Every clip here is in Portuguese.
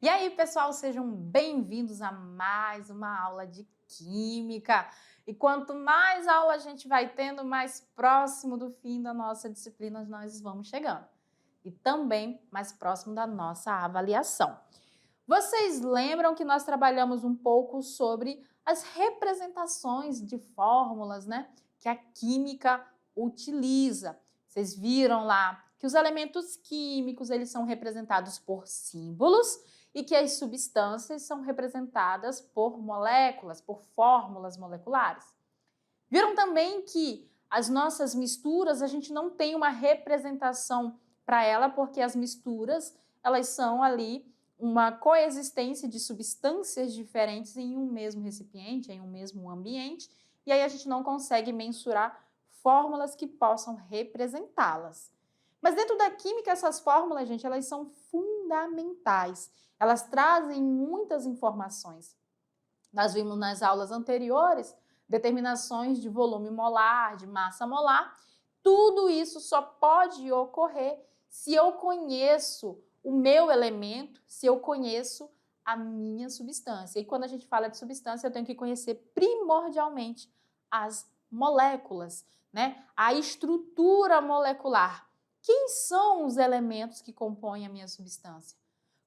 E aí, pessoal, sejam bem-vindos a mais uma aula de Química. E quanto mais aula a gente vai tendo, mais próximo do fim da nossa disciplina nós vamos chegando. E também mais próximo da nossa avaliação. Vocês lembram que nós trabalhamos um pouco sobre as representações de fórmulas, né, que a química utiliza. Vocês viram lá que os elementos químicos eles são representados por símbolos e que as substâncias são representadas por moléculas, por fórmulas moleculares. Viram também que as nossas misturas, a gente não tem uma representação para ela, porque as misturas, elas são ali uma coexistência de substâncias diferentes em um mesmo recipiente, em um mesmo ambiente, e aí a gente não consegue mensurar fórmulas que possam representá-las. Mas dentro da química, essas fórmulas, gente, elas são fundamentais. Elas trazem muitas informações. Nós vimos nas aulas anteriores determinações de volume molar, de massa molar. Tudo isso só pode ocorrer se eu conheço o meu elemento, se eu conheço a minha substância. E quando a gente fala de substância, eu tenho que conhecer primordialmente as moléculas, né? A estrutura molecular. Quem são os elementos que compõem a minha substância?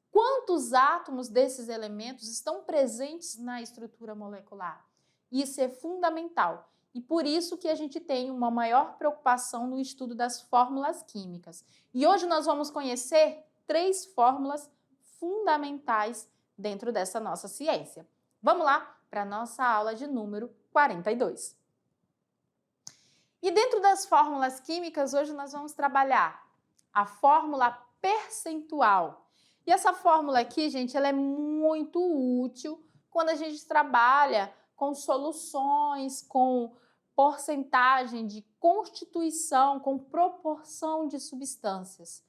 Quantos átomos desses elementos estão presentes na estrutura molecular? Isso é fundamental e por isso que a gente tem uma maior preocupação no estudo das fórmulas químicas. E hoje nós vamos conhecer 3 fórmulas fundamentais dentro dessa nossa ciência. Vamos lá para a nossa aula de número 42. E dentro das fórmulas químicas, hoje nós vamos trabalhar a fórmula percentual. E essa fórmula aqui, gente, ela é muito útil quando a gente trabalha com soluções, com porcentagem de constituição, com proporção de substâncias.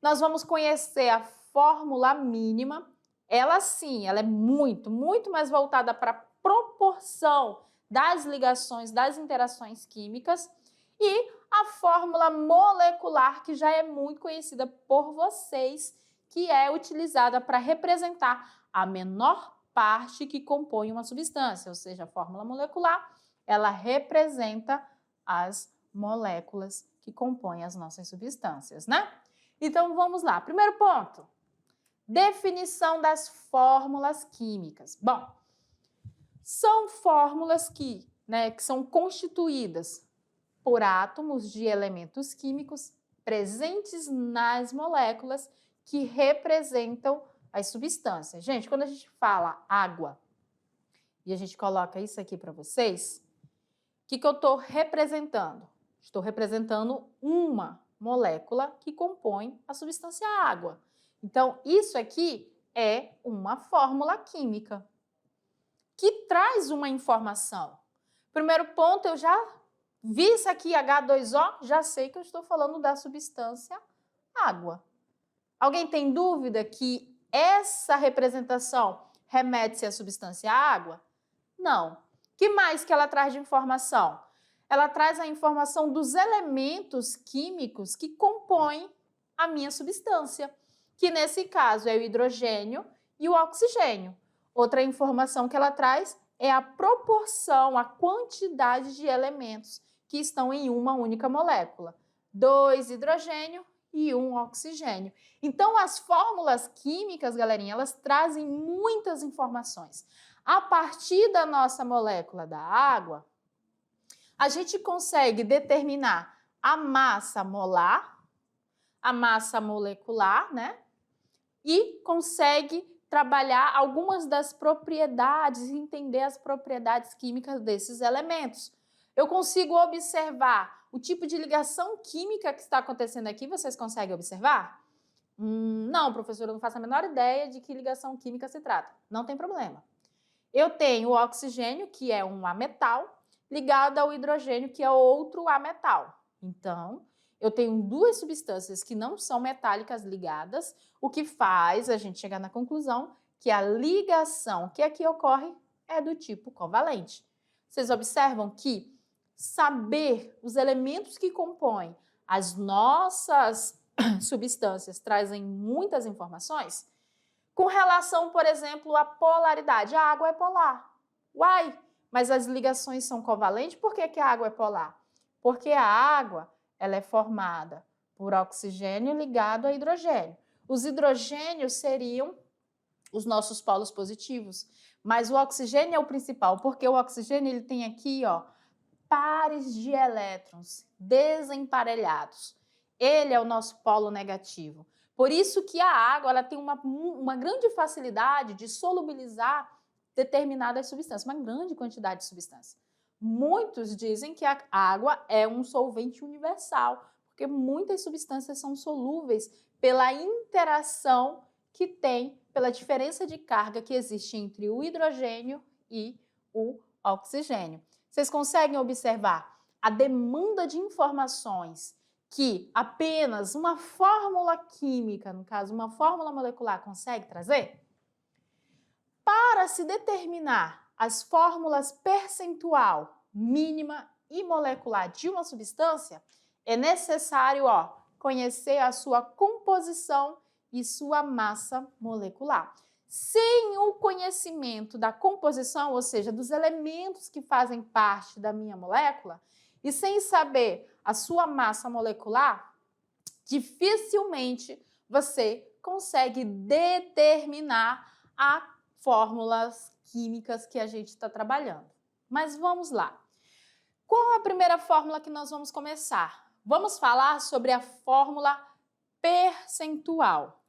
Nós vamos conhecer a fórmula mínima. Ela sim, ela é muito mais voltada para a proporção das ligações, das interações químicas. E a fórmula molecular, que já é muito conhecida por vocês, que é utilizada para representar a menor parte que compõe uma substância, ou seja, a fórmula molecular, ela representa as moléculas que compõem as nossas substâncias, né? Então, vamos lá. Primeiro ponto, definição das fórmulas químicas. Bom, são fórmulas que são constituídas por átomos de elementos químicos presentes nas moléculas que representam as substâncias. Gente, quando a gente fala água e a gente coloca isso aqui para vocês, o que eu estou representando? Estou representando uma molécula que compõe a substância água. Então, isso aqui é uma fórmula química que traz uma informação. Primeiro ponto, eu já vi isso aqui, H2O, já sei que eu estou falando da substância água. Alguém tem dúvida que essa representação remete-se à substância água? Não. O que mais que ela traz de informação? Ela traz a informação dos elementos químicos que compõem a minha substância, que nesse caso é o hidrogênio e o oxigênio. Outra informação que ela traz é a proporção, a quantidade de elementos que estão em uma única molécula. 2 hidrogênio e 1 oxigênio. Então, as fórmulas químicas, galerinha, elas trazem muitas informações. A partir da nossa molécula da água, a gente consegue determinar a massa molar, a massa molecular, né? E consegue trabalhar algumas das propriedades, entender as propriedades químicas desses elementos. Eu consigo observar o tipo de ligação química que está acontecendo aqui. Vocês conseguem observar? Não, professora, eu não faço a menor ideia de que ligação química se trata. Não tem problema. Eu tenho o oxigênio, que é um ametal, ligado ao hidrogênio, que é outro ametal. Então, eu tenho 2 substâncias que não são metálicas ligadas, o que faz a gente chegar na conclusão que a ligação que aqui ocorre é do tipo covalente. Vocês observam que saber os elementos que compõem as nossas substâncias trazem muitas informações? Com relação, por exemplo, à polaridade, a água é polar. Uai, mas as ligações são covalentes, por que a água é polar? Porque a água ela é formada por oxigênio ligado a hidrogênio. Os hidrogênios seriam os nossos polos positivos, mas o oxigênio é o principal, porque o oxigênio ele tem aqui, ó, pares de elétrons desemparelhados. Ele é o nosso polo negativo. Por isso que a água ela tem uma grande facilidade de solubilizar determinadas substâncias, uma grande quantidade de substâncias. Muitos dizem que a água é um solvente universal, porque muitas substâncias são solúveis pela interação que tem, pela diferença de carga que existe entre o hidrogênio e o oxigênio. Vocês conseguem observar a demanda de informações que apenas uma fórmula química, no caso, uma fórmula molecular, consegue trazer? Para se determinar as fórmulas percentual, mínima e molecular de uma substância, é necessário, conhecer a sua composição e sua massa molecular. Sem o conhecimento da composição, ou seja, dos elementos que fazem parte da minha molécula, e sem saber a sua massa molecular, dificilmente você consegue determinar as fórmulas químicas que a gente está trabalhando. Mas vamos lá. Qual a primeira fórmula que nós vamos começar? Vamos falar sobre a fórmula percentual.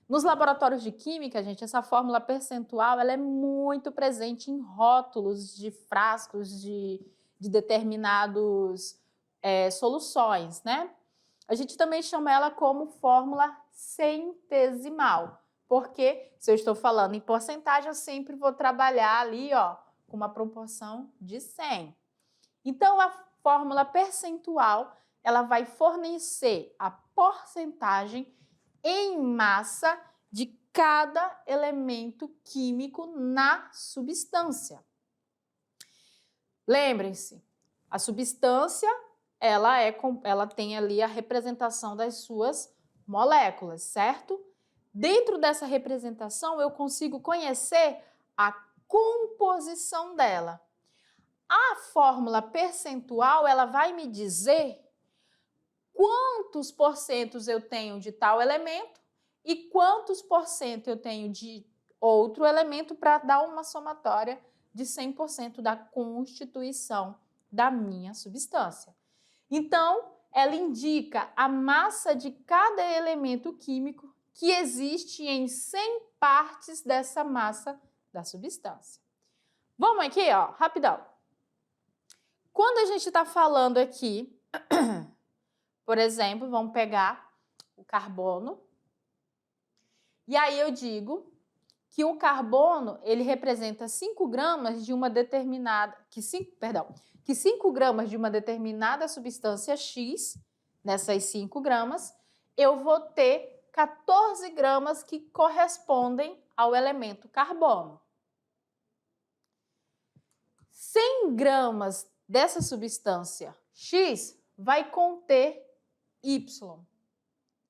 Nos laboratórios de química, gente, essa fórmula percentual ela é muito presente em rótulos de frascos de determinadas soluções, né? A gente também chama ela como fórmula centesimal, porque se eu estou falando em porcentagem, eu sempre vou trabalhar ali, com uma proporção de 100. Então, a fórmula percentual, ela vai fornecer a porcentagem em massa de cada elemento químico na substância. Lembrem-se, a substância ela tem ali a representação das suas moléculas, certo? Dentro dessa representação, eu consigo conhecer a composição dela. A fórmula percentual, ela vai me dizer quantos porcentos eu tenho de tal elemento e quantos porcento eu tenho de outro elemento para dar uma somatória de 100% da constituição da minha substância. Então, ela indica a massa de cada elemento químico que existe em 100 partes dessa massa da substância. Vamos aqui, rapidão. Quando a gente está falando aqui, por exemplo, vamos pegar o carbono, e aí eu digo que o carbono, ele representa 5 gramas de uma determinada, que 5 gramas de uma determinada substância X, nessas 5 gramas, eu vou ter 14 gramas que correspondem ao elemento carbono. 100 gramas dessa substância X vai conter Y.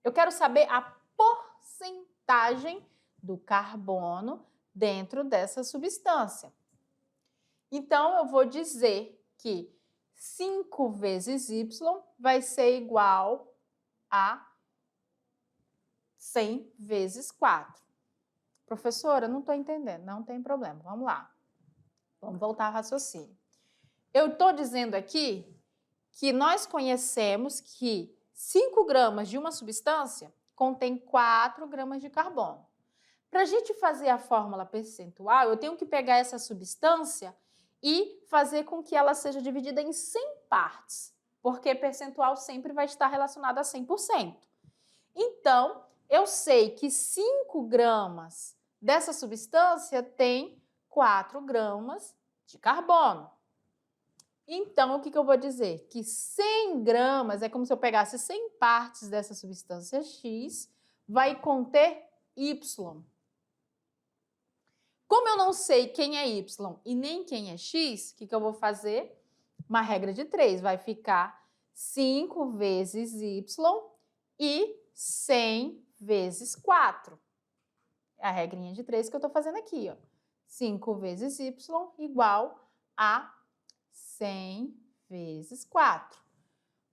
Eu quero saber a porcentagem do carbono dentro dessa substância. Então, eu vou dizer que 5 vezes Y vai ser igual a 100 vezes 4. Professora, não estou entendendo. Não tem problema. Vamos lá. Vamos voltar ao raciocínio. Eu estou dizendo aqui que nós conhecemos que 5 gramas de uma substância contém 4 gramas de carbono. Para a gente fazer a fórmula percentual, eu tenho que pegar essa substância e fazer com que ela seja dividida em 100 partes, porque percentual sempre vai estar relacionado a 100%. Então, eu sei que 5 gramas dessa substância tem 4 gramas de carbono. Então, o que eu vou dizer? Que 100 gramas é como se eu pegasse 100 partes dessa substância X, vai conter Y. Como eu não sei quem é Y e nem quem é X, o que eu vou fazer? Uma regra de 3, vai ficar 5 vezes Y e 100 vezes 4. É a regrinha de 3 que eu estou fazendo aqui, ó. 5 vezes y igual a 100 vezes 4.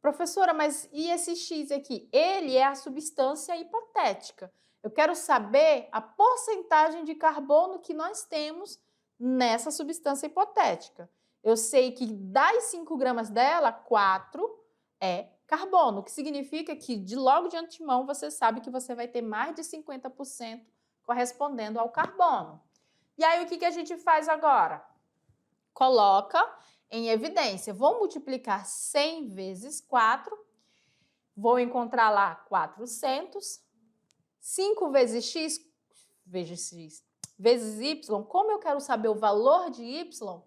Professora, mas e esse x aqui? Ele é a substância hipotética. Eu quero saber a porcentagem de carbono que nós temos nessa substância hipotética. Eu sei que das 5 gramas dela, 4 é carbono, o que significa que logo de antemão você sabe que você vai ter mais de 50% correspondendo ao carbono. E aí o que a gente faz agora? Coloca em evidência. Vou multiplicar 100 vezes 4, vou encontrar lá 400. 5 vezes x, vezes y, como eu quero saber o valor de y,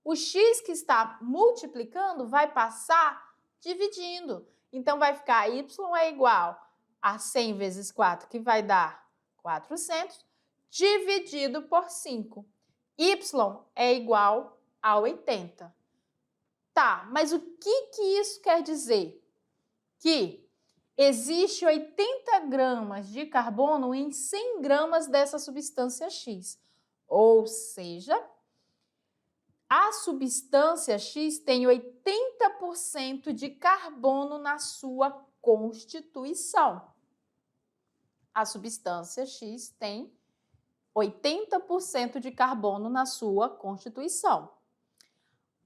o x que está multiplicando vai passar dividindo. Então, vai ficar y é igual a 100 vezes 4, que vai dar 400, dividido por 5. Y é igual a 80. Tá, mas o que isso quer dizer? Que existe 80 gramas de carbono em 100 gramas dessa substância X. Ou seja, a substância X tem 80% de carbono na sua constituição. A substância X tem 80% de carbono na sua constituição.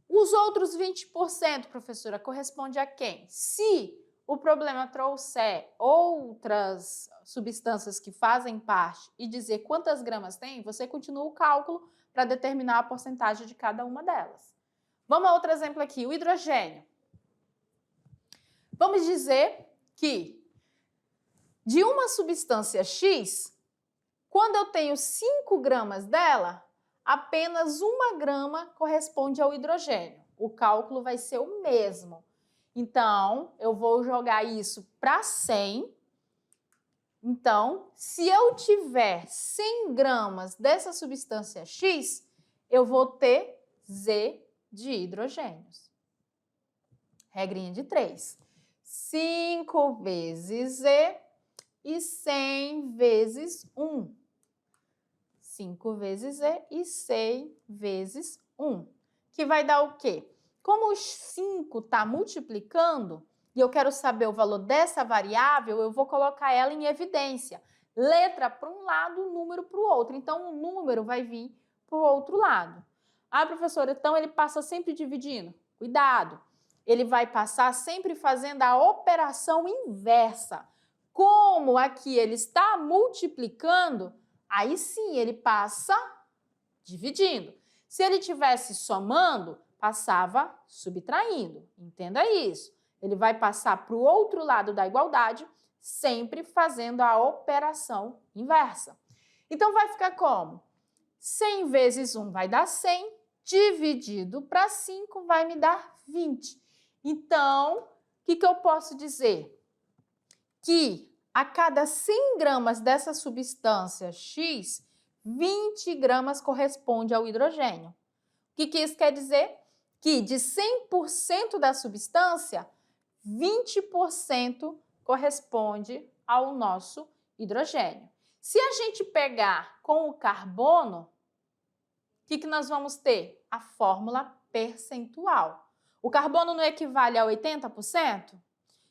Os outros 20%, professora, corresponde a quem? Se o problema trouxer outras substâncias que fazem parte e dizer quantas gramas tem, você continua o cálculo para determinar a porcentagem de cada uma delas. Vamos a outro exemplo aqui, o hidrogênio. Vamos dizer que de uma substância X, quando eu tenho 5 gramas dela, apenas 1 grama corresponde ao hidrogênio. O cálculo vai ser o mesmo. Então, eu vou jogar isso para 100. Então, se eu tiver 100 gramas dessa substância X, eu vou ter Z de hidrogênios. Regrinha de 3. 5 vezes Z e 100 vezes 1. 5 vezes Z e 100 vezes 1. Que vai dar o quê? Como os 5 está multiplicando e eu quero saber o valor dessa variável, eu vou colocar ela em evidência. Letra para um lado, número para o outro. Então, o número vai vir para o outro lado. Ah, professora, então ele passa sempre dividindo? Cuidado! Ele vai passar sempre fazendo a operação inversa. Como aqui ele está multiplicando, aí sim ele passa dividindo. Se ele estivesse somando, passava subtraindo. Entenda isso. Ele vai passar para o outro lado da igualdade, sempre fazendo a operação inversa. Então, vai ficar como? 100 vezes 1 vai dar 100, dividido para 5 vai me dar 20. Então, o que eu posso dizer? Que a cada 100 gramas dessa substância X, 20 gramas corresponde ao hidrogênio. O que isso quer dizer? Que de 100% da substância, 20% corresponde ao nosso hidrogênio. Se a gente pegar com o carbono, o que nós vamos ter? A fórmula percentual. O carbono não equivale a 80%?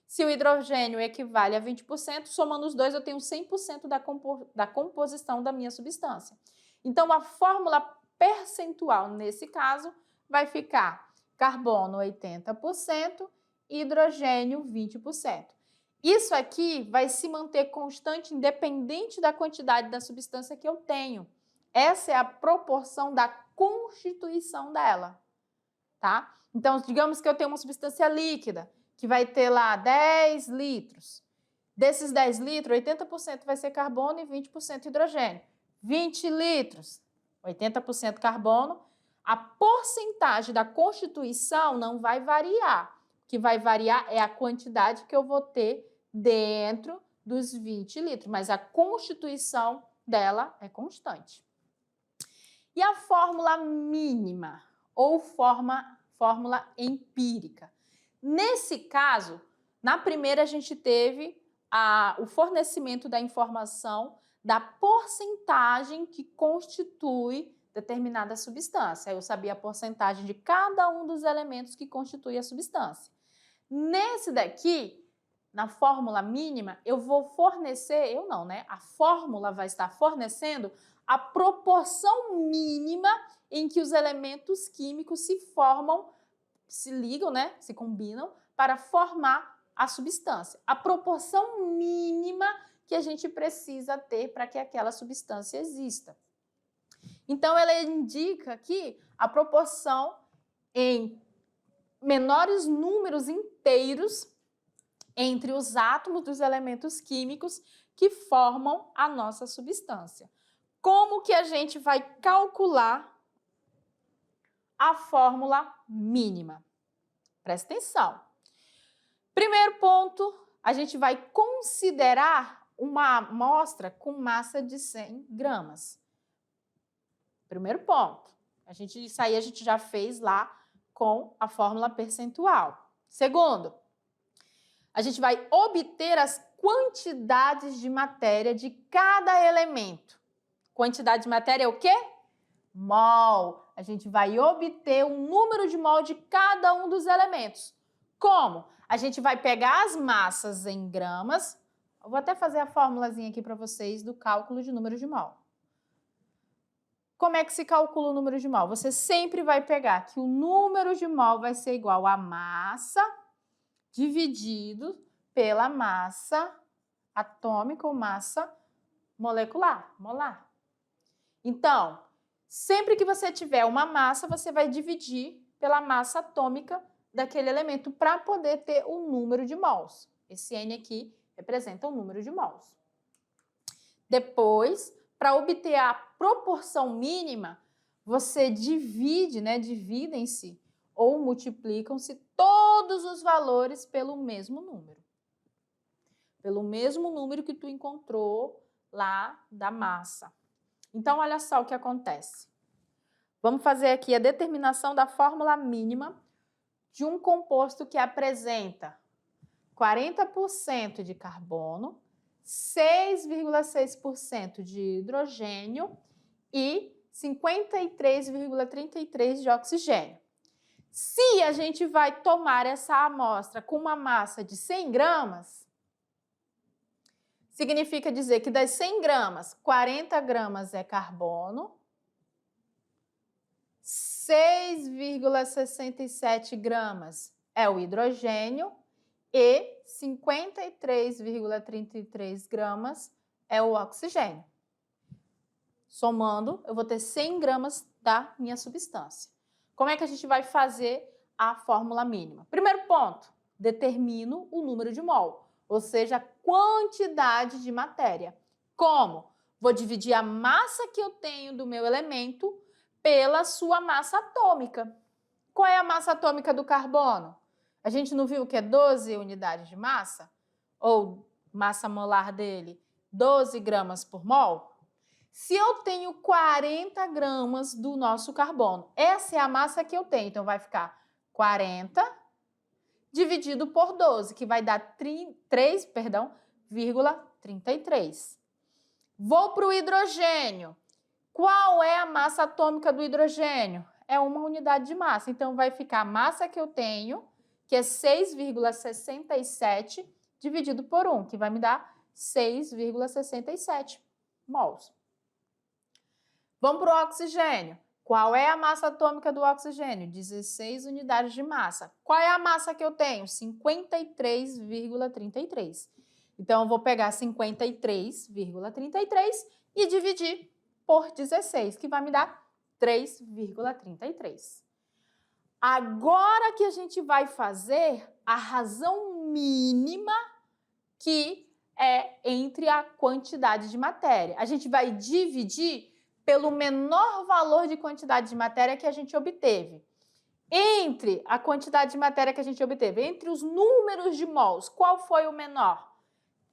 Se o hidrogênio equivale a 20%, somando os dois eu tenho 100% da composição da minha substância. Então, a fórmula percentual, nesse caso, vai ficar carbono 80%, hidrogênio 20%. Isso aqui vai se manter constante independente da quantidade da substância que eu tenho. Essa é a proporção da constituição dela, tá? Então, digamos que eu tenho uma substância líquida, que vai ter lá 10 litros. Desses 10 litros, 80% vai ser carbono e 20% hidrogênio. 20 litros, 80% carbono. A porcentagem da constituição não vai variar. O que vai variar é a quantidade que eu vou ter dentro dos 20 litros, mas a constituição dela é constante. E a fórmula mínima ou fórmula empírica? Nesse caso, na primeira a gente teve o fornecimento da informação da porcentagem que constitui determinada substância. Eu sabia a porcentagem de cada um dos elementos que constitui a substância. Nesse daqui, na fórmula mínima, eu vou fornecer, eu não, né? A fórmula vai estar fornecendo a proporção mínima em que os elementos químicos se formam, se ligam, né? Se combinam para formar a substância. A proporção mínima que a gente precisa ter para que aquela substância exista. Então, ela indica aqui a proporção em menores números inteiros entre os átomos dos elementos químicos que formam a nossa substância. Como que a gente vai calcular a fórmula mínima? Presta atenção. Primeiro ponto, a gente vai considerar uma amostra com massa de 100 gramas. Primeiro ponto. Isso aí a gente já fez lá com a fórmula percentual. Segundo, a gente vai obter as quantidades de matéria de cada elemento. Quantidade de matéria é o quê? Mol. A gente vai obter o número de mol de cada um dos elementos. Como? A gente vai pegar as massas em gramas. Eu vou até fazer a formulazinha aqui para vocês do cálculo de número de mol. Como é que se calcula o número de mol? Você sempre vai pegar que o número de mol vai ser igual a massa dividido pela massa atômica ou massa molecular, molar. Então, sempre que você tiver uma massa, você vai dividir pela massa atômica daquele elemento para poder ter o número de mols. Esse N aqui representa o número de mols. Depois, para obter a proporção mínima, você divide, né? Dividem-se ou multiplicam-se todos os valores pelo mesmo número. Pelo mesmo número que tu encontrou lá da massa. Então, olha só o que acontece. Vamos fazer aqui a determinação da fórmula mínima de um composto que apresenta 40% de carbono, 6,6% de hidrogênio e 53,33% de oxigênio. Se a gente vai tomar essa amostra com uma massa de 100 gramas, significa dizer que das 100 gramas, 40 gramas é carbono, 6,67 gramas é o hidrogênio e 53,33 gramas é o oxigênio. Somando, eu vou ter 100 gramas da minha substância. Como é que a gente vai fazer a fórmula mínima? Primeiro ponto, determino o número de mol, ou seja, a quantidade de matéria. Como? Vou dividir a massa que eu tenho do meu elemento pela sua massa atômica. Qual é a massa atômica do carbono? A gente não viu que é 12 unidades de massa? Ou massa molar dele, 12 gramas por mol? Se eu tenho 40 gramas do nosso carbono, essa é a massa que eu tenho. Então, vai ficar 40 dividido por 12, que vai dar 3,33. Vou para o hidrogênio. Qual é a massa atômica do hidrogênio? É uma unidade de massa. Então, vai ficar a massa que eu tenho, que é 6,67 dividido por 1, que vai me dar 6,67 mols. Vamos para o oxigênio. Qual é a massa atômica do oxigênio? 16 unidades de massa. Qual é a massa que eu tenho? 53,33. Então, eu vou pegar 53,33 e dividir por 16, que vai me dar 3,33. Agora que a gente vai fazer a razão mínima, que é entre a quantidade de matéria. A gente vai dividir pelo menor valor de quantidade de matéria que a gente obteve. Entre a quantidade de matéria que a gente obteve, entre os números de mols, qual foi o menor?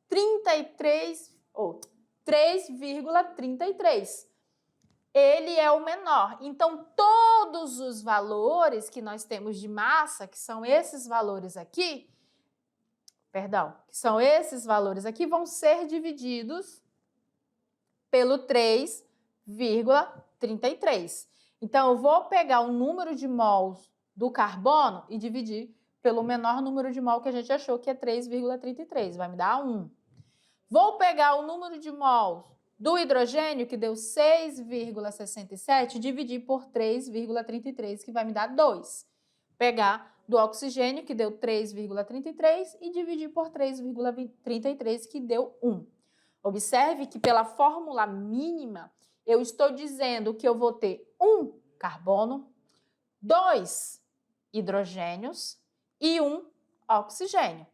3,33. Ele é o menor. Então, todos os valores que nós temos de massa, que são esses valores aqui, vão ser divididos pelo 3,33. Então, eu vou pegar o número de mols do carbono e dividir pelo menor número de mol que a gente achou, que é 3,33. Vai me dar 1. Vou pegar o número de mols do hidrogênio, que deu 6,67, e dividir por 3,33, que vai me dar 2. Pegar do oxigênio, que deu 3,33, e dividir por 3,33, que deu 1. Observe que pela fórmula mínima, eu estou dizendo que eu vou ter 1 carbono, 2 hidrogênios e 1 oxigênio.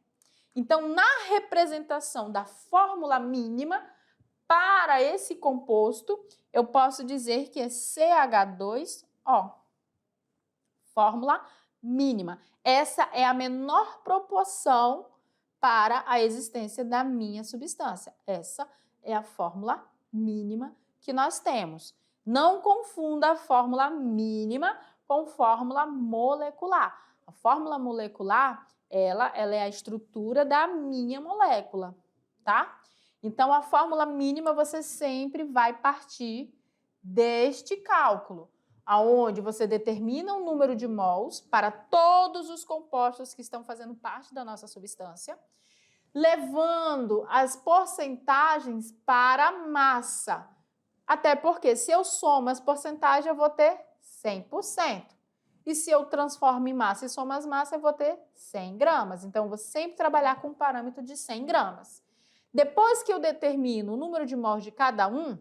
Então, na representação da fórmula mínima para esse composto, eu posso dizer que é CH2O. Fórmula mínima. Essa é a menor proporção para a existência da minha substância. Essa é a fórmula mínima que nós temos. Não confunda a fórmula mínima com fórmula molecular. A fórmula molecular, ela é a estrutura da minha molécula, tá? Então, a fórmula mínima você sempre vai partir deste cálculo, aonde você determina um número de mols para todos os compostos que estão fazendo parte da nossa substância, levando as porcentagens para a massa. Até porque, se eu somo as porcentagens, eu vou ter 100%. E se eu transformo em massa e somo as massas, eu vou ter 100 gramas. Então, eu vou sempre trabalhar com um parâmetro de 100 gramas. Depois que eu determino o número de mols de cada um,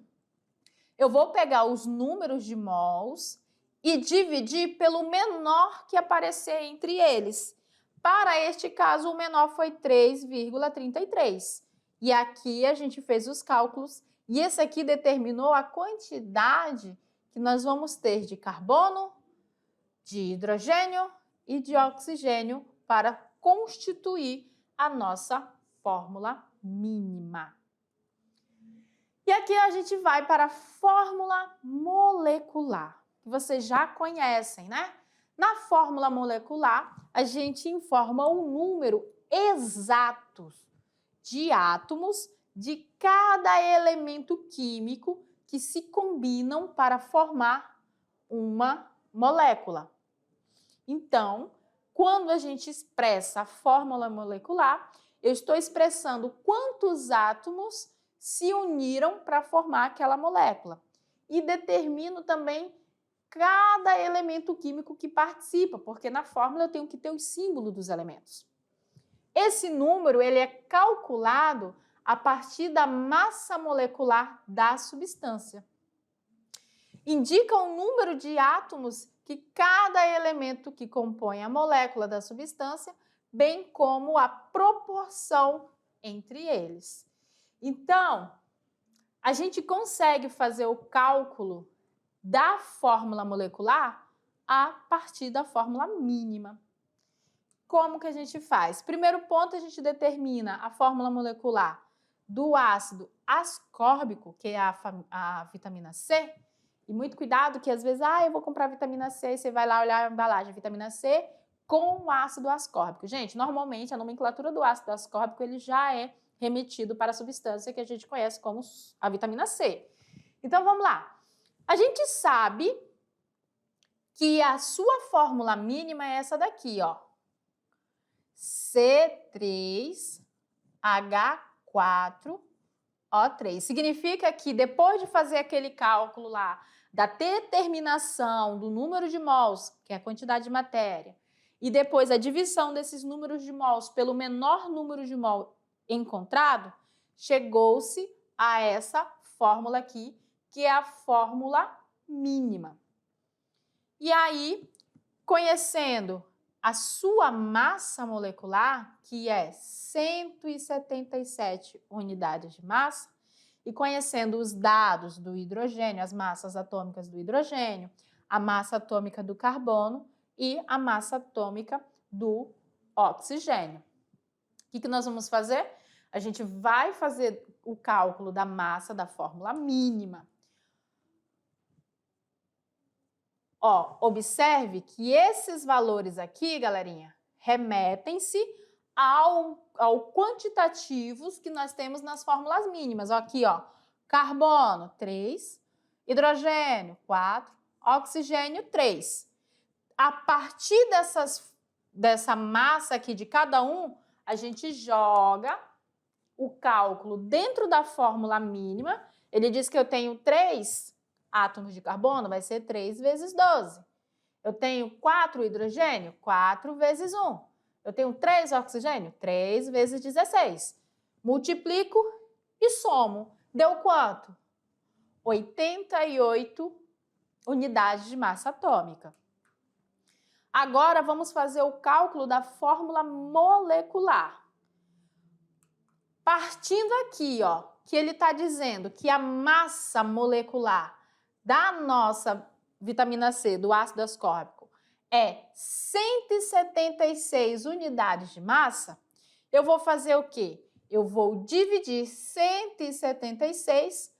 eu vou pegar os números de mols e dividir pelo menor que aparecer entre eles. Para este caso, o menor foi 3,33. E aqui a gente fez os cálculos e esse aqui determinou a quantidade que nós vamos ter de carbono, de hidrogênio e de oxigênio para constituir a nossa fórmula mínima. E aqui a gente vai para a fórmula molecular, que vocês já conhecem, né? Na fórmula molecular, a gente informa o número exato de átomos de cada elemento químico que se combinam para formar uma molécula. Então, quando a gente expressa a fórmula molecular, eu estou expressando quantos átomos se uniram para formar aquela molécula. E determino também cada elemento químico que participa, porque na fórmula eu tenho que ter o símbolo dos elementos. Esse número ele é calculado a partir da massa molecular da substância. Indica o número de átomos que cada elemento que compõe a molécula da substância, bem como a proporção entre eles. Então, a gente consegue fazer o cálculo da fórmula molecular a partir da fórmula mínima. Como que a gente faz? Primeiro ponto, a gente determina a fórmula molecular do ácido ascórbico, que é a vitamina C. E muito cuidado que às vezes, eu vou comprar vitamina C, e você vai lá olhar a embalagem, vitamina C com o ácido ascórbico. Gente, normalmente a nomenclatura do ácido ascórbico ele já é remetido para a substância que a gente conhece como a vitamina C. Então, vamos lá. A gente sabe que a sua fórmula mínima é essa daqui, ó. C3H4O3. Significa que depois de fazer aquele cálculo lá da determinação do número de mols, que é a quantidade de matéria, e depois a divisão desses números de mols pelo menor número de mol encontrado, chegou-se a essa fórmula aqui, que é a fórmula mínima. E aí, conhecendo a sua massa molecular, que é 177 unidades de massa, e conhecendo os dados do hidrogênio, as massas atômicas do hidrogênio, a massa atômica do carbono e a massa atômica do oxigênio. O que nós vamos fazer? A gente vai fazer o cálculo da massa da fórmula mínima. Ó, observe que esses valores aqui, galerinha, remetem-se ao quantitativos que nós temos nas fórmulas mínimas. Ó, aqui, ó, Carbono, 3. Hidrogênio, 4. Oxigênio, 3. A partir dessa massa aqui de cada um, a gente joga o cálculo dentro da fórmula mínima. Ele diz que eu tenho 3 átomos de carbono, vai ser 3 vezes 12. Eu tenho 4 hidrogênio, 4 vezes 1. Eu tenho 3 oxigênio, 3 vezes 16. Multiplico e somo. Deu quanto? 88 unidades de massa atômica. Agora, vamos fazer o cálculo da fórmula molecular. Partindo aqui, ó, que ele está dizendo que a massa molecular da nossa vitamina C, do ácido ascórbico, é 176 unidades de massa, eu vou fazer o quê? Eu vou dividir 176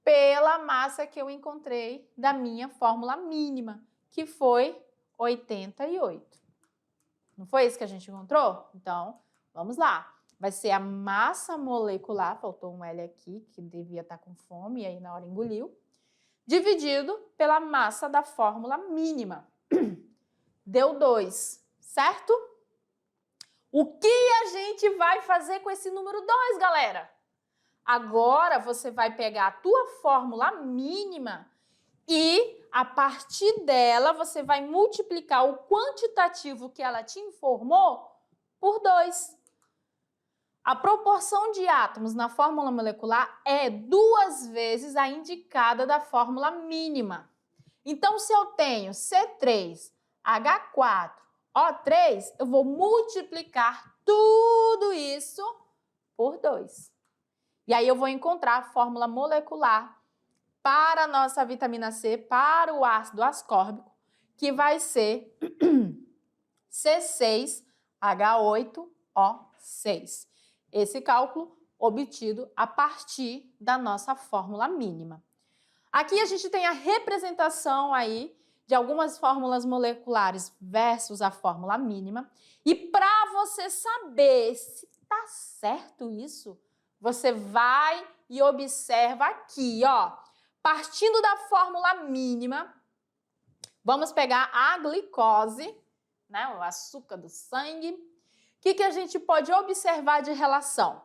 pela massa que eu encontrei da minha fórmula mínima, que foi 88. Não foi isso que a gente encontrou? Então, vamos lá. Vai ser a massa molecular, faltou um L aqui, que devia estar com fome, e aí na hora engoliu, dividido pela massa da fórmula mínima. Deu 2, certo? O que a gente vai fazer com esse número 2, galera? Agora você vai pegar a tua fórmula mínima e, a partir dela, você vai multiplicar o quantitativo que ela te informou por 2. A proporção de átomos na fórmula molecular é 2 vezes a indicada da fórmula mínima. Então, se eu tenho C3H4O3, eu vou multiplicar tudo isso por 2. E aí eu vou encontrar a fórmula molecular para a nossa vitamina C, para o ácido ascórbico, que vai ser C6H8O6. Esse cálculo obtido a partir da nossa fórmula mínima. Aqui a gente tem a representação aí de algumas fórmulas moleculares versus a fórmula mínima. E para você saber se está certo isso, você vai e observa aqui, ó. Partindo da fórmula mínima, vamos pegar a glicose, né, o açúcar do sangue. O que a gente pode observar de relação?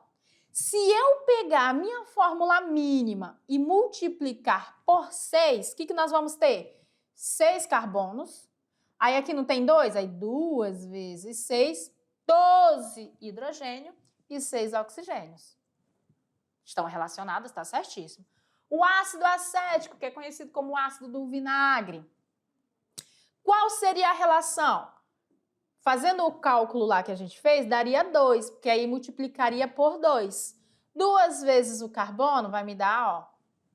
Se eu pegar a minha fórmula mínima e multiplicar por 6, o que nós vamos ter? 6 carbonos. Aí aqui não tem 2? Aí 2 vezes 6, 12 hidrogênio e 6 oxigênios. Estão relacionados, está certíssimo. O ácido acético, que é conhecido como ácido do vinagre. Qual seria a relação? Fazendo o cálculo lá que a gente fez, daria 2, porque aí multiplicaria por 2. 2 vezes o carbono vai me dar, ó,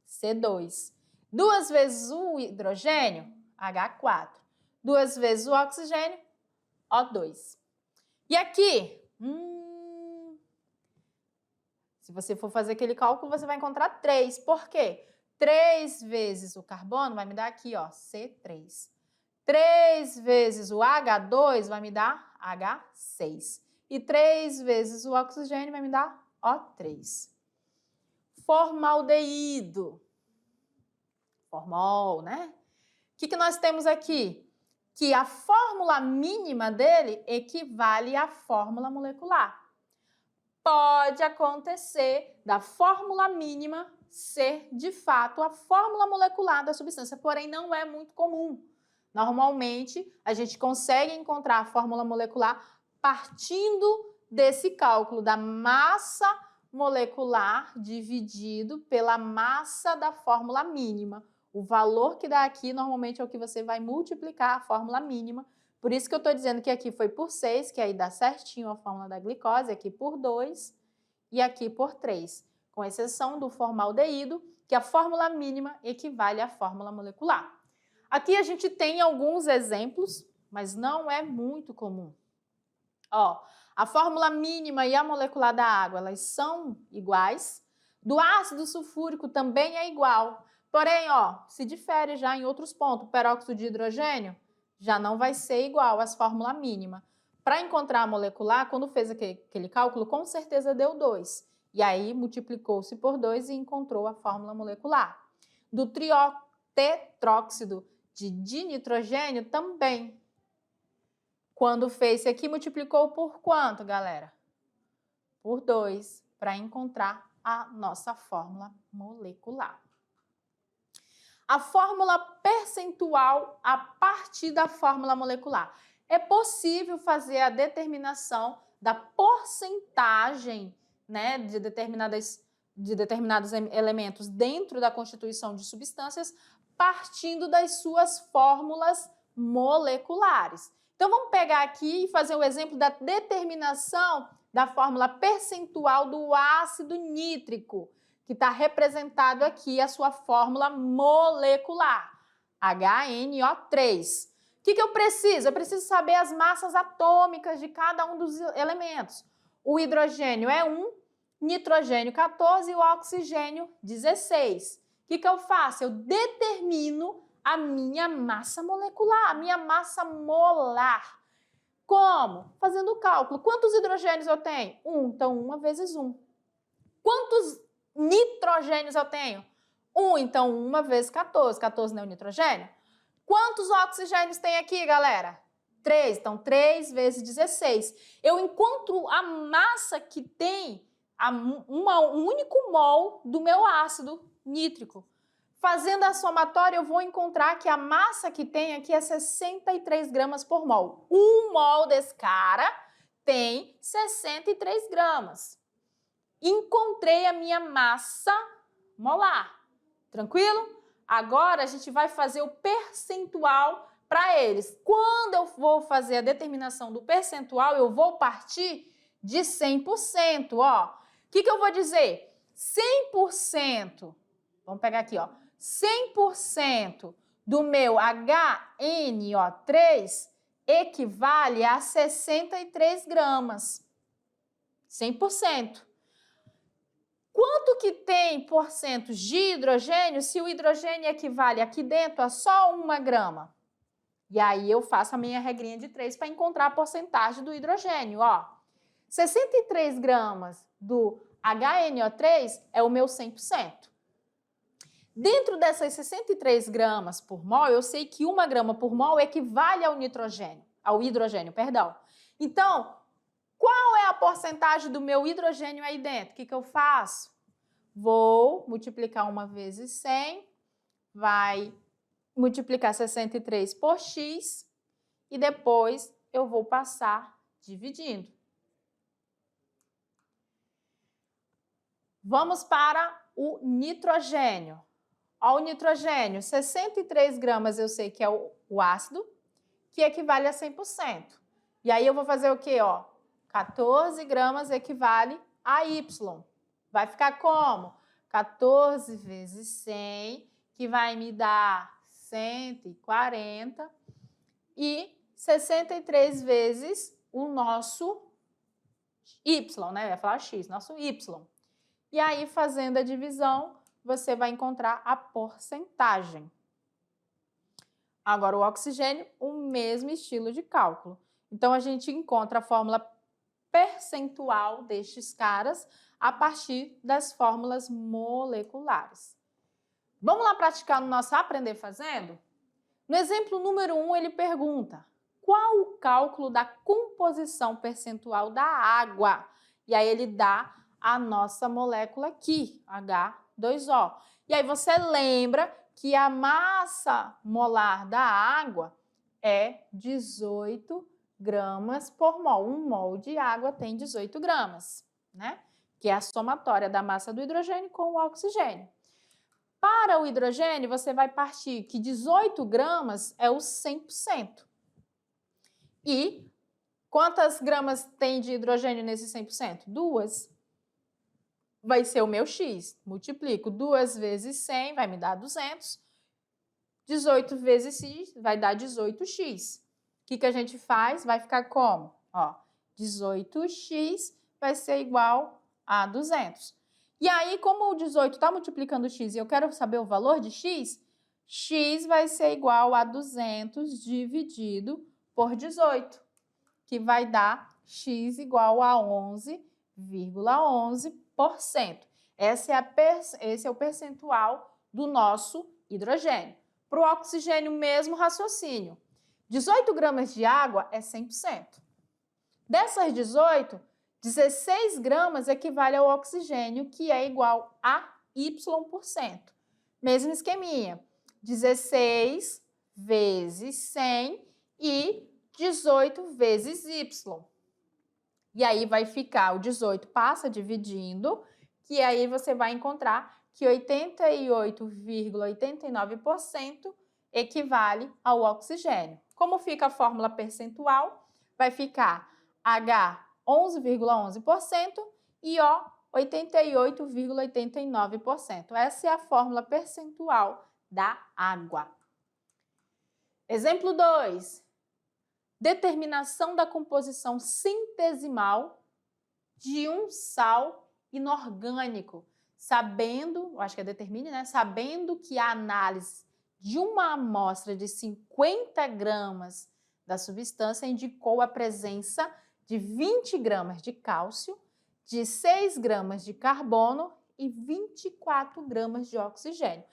C2. 2 vezes o hidrogênio, H4. 2 vezes o oxigênio, O2. E aqui, se você for fazer aquele cálculo, você vai encontrar 3. Por quê? 3 vezes o carbono vai me dar aqui, ó, C3. 3 vezes o H2 vai me dar H6. E 3 vezes o oxigênio vai me dar O3. Formaldeído. Formol, né? O que nós temos aqui? Que a fórmula mínima dele equivale à fórmula molecular. Pode acontecer da fórmula mínima ser, de fato, a fórmula molecular da substância, porém não é muito comum. Normalmente, a gente consegue encontrar a fórmula molecular partindo desse cálculo da massa molecular dividido pela massa da fórmula mínima. O valor que dá aqui, normalmente, é o que você vai multiplicar a fórmula mínima. Por isso que eu estou dizendo que aqui foi por 6, que aí dá certinho a fórmula da glicose, aqui por 2 e aqui por 3, com exceção do formaldeído, que a fórmula mínima equivale à fórmula molecular. Aqui a gente tem alguns exemplos, mas não é muito comum. Ó, a fórmula mínima e a molecular da água, elas são iguais. Do ácido sulfúrico também é igual. Porém, ó, se difere já em outros pontos. O peróxido de hidrogênio já não vai ser igual às fórmula mínima. Para encontrar a molecular, quando fez aquele cálculo, com certeza deu 2. E aí multiplicou-se por 2 e encontrou a fórmula molecular. Do tetróxido de dinitrogênio também. Quando fez isso aqui, multiplicou por quanto, galera? Por 2, para encontrar a nossa fórmula molecular. A fórmula percentual a partir da fórmula molecular. É possível fazer a determinação da porcentagem, né, de determinados elementos dentro da constituição de substâncias, partindo das suas fórmulas moleculares. Então, vamos pegar aqui e fazer o exemplo da determinação da fórmula percentual do ácido nítrico, que está representado aqui a sua fórmula molecular, HNO3. O que eu preciso? Eu preciso saber as massas atômicas de cada um dos elementos. O hidrogênio é 1, nitrogênio 14 e o oxigênio 16. O que eu faço? Eu determino a minha massa molecular, a minha massa molar. Como? Fazendo o cálculo. Quantos hidrogênios eu tenho? 1, então 1 vezes 1. Quantos nitrogênios eu tenho? 1, então 1 vezes 14. 14 não é o nitrogênio? Quantos oxigênios tem aqui, galera? 3, então 3 vezes 16. Eu encontro a massa que tem um único mol do meu ácido nítrico. Fazendo a somatória, eu vou encontrar que a massa que tem aqui é 63 gramas por mol. Um mol desse cara tem 63 gramas. Encontrei a minha massa molar. Tranquilo? Agora a gente vai fazer o percentual para eles. Quando eu vou fazer a determinação do percentual, eu vou partir de 100%. Ó. O que eu vou dizer? 100%. Vamos pegar aqui, ó. 100% do meu HNO3 equivale a 63 gramas. 100%. Quanto que tem por cento de hidrogênio se o hidrogênio equivale aqui dentro a só 1 grama? E aí eu faço a minha regrinha de 3 para encontrar a porcentagem do hidrogênio. Ó, 63 gramas do HNO3 é o meu 100%. Dentro dessas 63 gramas por mol, eu sei que 1 grama por mol equivale ao hidrogênio, perdão. Então, qual é a porcentagem do meu hidrogênio aí dentro? O que eu faço? Vou multiplicar 1 vezes 100, vai multiplicar 63 por x e depois eu vou passar dividindo. Vamos para o nitrogênio. Ó, o nitrogênio, 63 gramas eu sei que é o ácido, que equivale a 100%. E aí eu vou fazer o quê? Ó, 14 gramas equivale a Y. Vai ficar como? 14 vezes 100, que vai me dar 140. E 63 vezes o nosso Y, né? Eu ia falar X, nosso Y. E aí, fazendo a divisão, você vai encontrar a porcentagem. Agora, o oxigênio, o mesmo estilo de cálculo. Então, a gente encontra a fórmula percentual destes caras a partir das fórmulas moleculares. Vamos lá praticar no nosso Aprender Fazendo? No exemplo número 1, ele pergunta: qual o cálculo da composição percentual da água? E aí ele dá a nossa molécula aqui, H2O. E aí você lembra que a massa molar da água é 18 gramas por mol. 1 mol de água tem 18 gramas, né? Que é a somatória da massa do hidrogênio com o oxigênio. Para o hidrogênio, você vai partir que 18 gramas é o 100%. E quantas gramas tem de hidrogênio nesse 100%? 2. Vai ser o meu X. Multiplico 2 vezes 100, vai me dar 200. 18 vezes X vai dar 18x. O que a gente faz? Vai ficar como? Ó, 18x vai ser igual a 200. E aí, como o 18 está multiplicando x e eu quero saber o valor de x, x vai ser igual a 200 dividido por 18, que vai dar x igual a 11,11 Esse é o percentual do nosso hidrogênio. Para o oxigênio, mesmo raciocínio. 18 gramas de água é 100%. Dessas 18, 16 gramas equivale ao oxigênio, que é igual a Y%. Mesmo esqueminha. 16 vezes 100 e 18 vezes Y. E aí vai ficar, o 18 passa dividindo, que aí você vai encontrar que 88,89% equivale ao oxigênio. Como fica a fórmula percentual? Vai ficar H 11,11% e O 88,89%. Essa é a fórmula percentual da água. Exemplo 2. Determinação da composição centesimal de um sal inorgânico. Sabendo, acho que é determine, né? Sabendo que a análise de uma amostra de 50 gramas da substância indicou a presença de 20 gramas de cálcio, de 6 gramas de carbono e 24 gramas de oxigênio.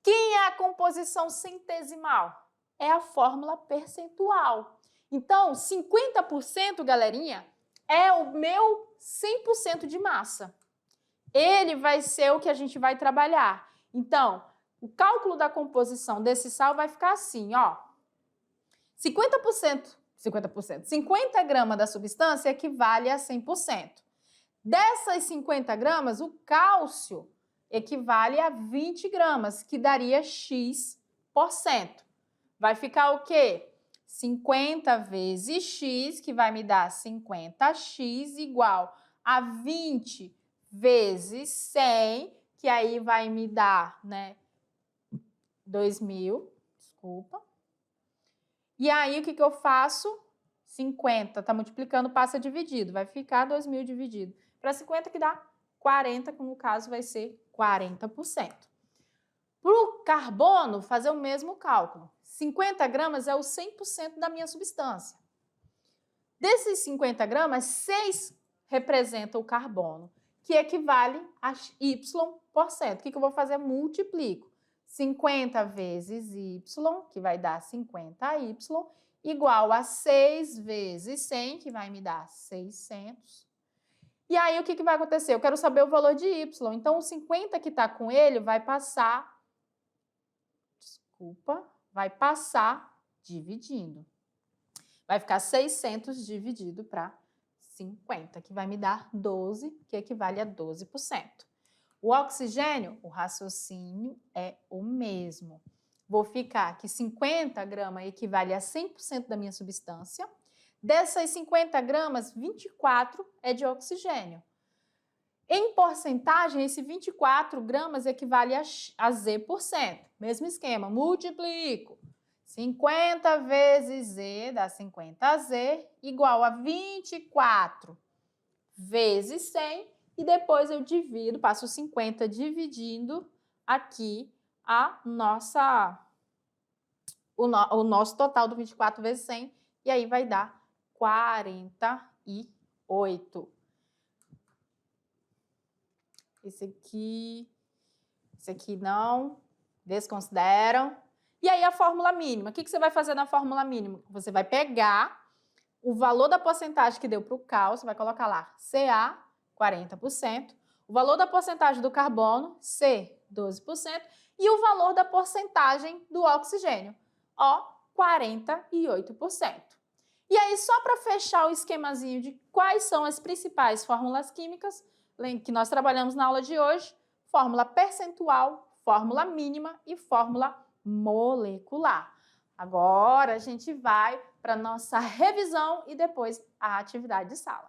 Quem é a composição centesimal? É a fórmula percentual. Então, 50%, galerinha, é o meu 100% de massa. Ele vai ser o que a gente vai trabalhar. Então, o cálculo da composição desse sal vai ficar assim, ó. 50 gramas da substância equivale a 100%. Dessas 50 gramas, o cálcio equivale a 20 gramas, que daria X%. Vai ficar o quê? 50 vezes X, que vai me dar 50X, igual a 20 vezes 100, que aí vai me dar, né, 2.000, desculpa. E aí, o que eu faço? 50, tá multiplicando, passa dividido, vai ficar 2.000 dividido. Para 50 que dá 40, que no caso vai ser 40%. Para o carbono, fazer o mesmo cálculo. 50 gramas é o 100% da minha substância. Desses 50 gramas, 6 representa o carbono, que equivale a Y%. O que eu vou fazer? Multiplico. 50 vezes Y, que vai dar 50Y, igual a 6 vezes 100, que vai me dar 600. E aí, o que vai acontecer? Eu quero saber o valor de Y. Então, o 50 que está com ele vai passar... vai passar dividindo. Vai ficar 600 dividido para 50, que vai me dar 12, que equivale a 12%. O oxigênio, o raciocínio é o mesmo. Vou ficar que 50 gramas equivale a 100% da minha substância. Dessas 50 gramas, 24 é de oxigênio. Em porcentagem, esse 24 gramas equivale a Z%. Mesmo esquema, multiplico. 50 vezes Z dá 50Z, igual a 24 vezes 100, e depois eu divido, passo 50 dividindo aqui o nosso total do 24 vezes 100, e aí vai dar 48. Esse aqui não, desconsideram. E aí a fórmula mínima, o que você vai fazer na fórmula mínima? Você vai pegar o valor da porcentagem que deu para o cálcio, vai colocar lá Ca, 40%, o valor da porcentagem do carbono, C, 12%, e o valor da porcentagem do oxigênio, O, 48%. E aí, só para fechar o esquemazinho de quais são as principais fórmulas químicas que nós trabalhamos na aula de hoje, fórmula percentual, fórmula mínima e fórmula molecular. Agora, a gente vai para a nossa revisão e depois a atividade de sala.